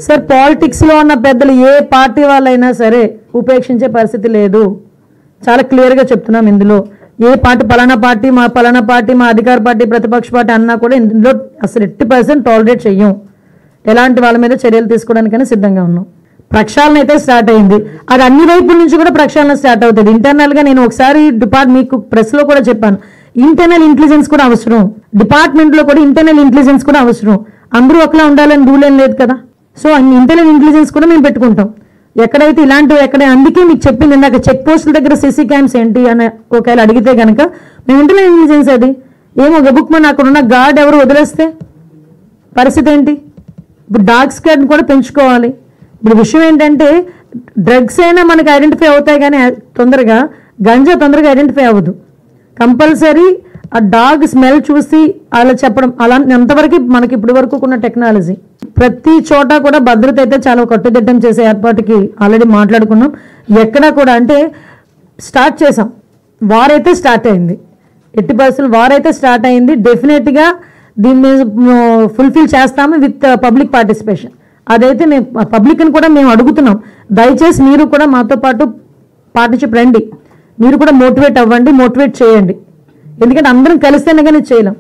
Sir politics లో ఉన్న పెద్దలు ఏ పార్టీ వాళ్ళైనా సరే ఉపేక్షించే పరిస్థితి లేదు. చాలా క్లియర్ గా చెప్తున్నాం. ఇందులో ఏ పార్టీ పలానా పార్టీ మా అధికార పార్టీ ప్రతిపక్ష పార్టీ అన్నా కూడా ఇందులో అసలు 80% టాలరేట్ చెయ్యం. ఎలాంటి వాళ్ళ మీద చర్యలు తీసుకోవడానికైనా సిద్ధంగా ఉన్నాం. ప్రక్షాళన అయితే స్టార్ట్ అయింది. అది అన్ని వైపుల నుంచి కూడా ప్రక్షాళన స్టార్ట్ అవుతుంది. ఇంటర్నల్ గా నేను ఒకసారి మీకు ప్రెస్ లో కూడా చెప్పాను, ఇంటర్నల్ ఇంటెలిజెన్స్ కూడా అవసరం. డిపార్ట్మెంట్ లో కూడా ఇంటర్నల్ ఇంటెలిజెన్స్ కూడా అవసరం. అందరూ ఒకలా ఉండాలని రూల్ ఏం లేదు కదా. సో ఇంటర్నల్ ఇంటెలిజెన్స్ కూడా మేము పెట్టుకుంటాం. ఎక్కడైతే ఇలాంటివి అందుకే మీకు చెప్పింది ఇందాక చెక్ పోస్టుల దగ్గర సిసి క్యామ్స్ ఏంటి అని ఒకవేళ అడిగితే కనుక మేము ఇంటర్నల్ ఇంటెలిజెన్స్ అది ఏమో గబుక్మని అక్కడ ఉన్న గార్డ్ ఎవరు వదిలేస్తే పరిస్థితి ఏంటి? ఇప్పుడు డాగ్ స్క్వాడ్ కూడా పెంచుకోవాలి. ఇప్పుడు విషయం ఏంటంటే డ్రగ్స్ అయినా మనకి ఐడెంటిఫై అవుతాయి కానీ తొందరగా గంజా తొందరగా ఐడెంటిఫై అవ్వదు. కంపల్సరీ ఆ డాగ్ స్మెల్ చూసి అలా చెప్పడం అలా ఎంతవరకు మనకి ఇప్పటి వరకు ఉన్న టెక్నాలజీ ప్రతి చోట కూడా భద్రత అయితే చాలా కట్టుదిట్టం చేసే ఏర్పాటుకి ఆల్రెడీ మాట్లాడుకున్నాం. ఎక్కడా కూడా అంటే స్టార్ట్ చేసాం. వారైతే స్టార్ట్ అయింది. 80% వారైతే స్టార్ట్ అయింది. డెఫినెట్గా దీని మీద ఫుల్ఫిల్ చేస్తాము విత్ పబ్లిక్ పార్టిసిపేషన్. అదైతే మేము పబ్లిక్ని కూడా మేము అడుగుతున్నాం, దయచేసి మీరు కూడా మాతో పాటు పార్టిసిపేట్ రండి, మీరు కూడా మోటివేట్ అవ్వండి, మోటివేట్ చేయండి. ఎందుకంటే అందరం కలిస్తేనే కానీ చేయలేం.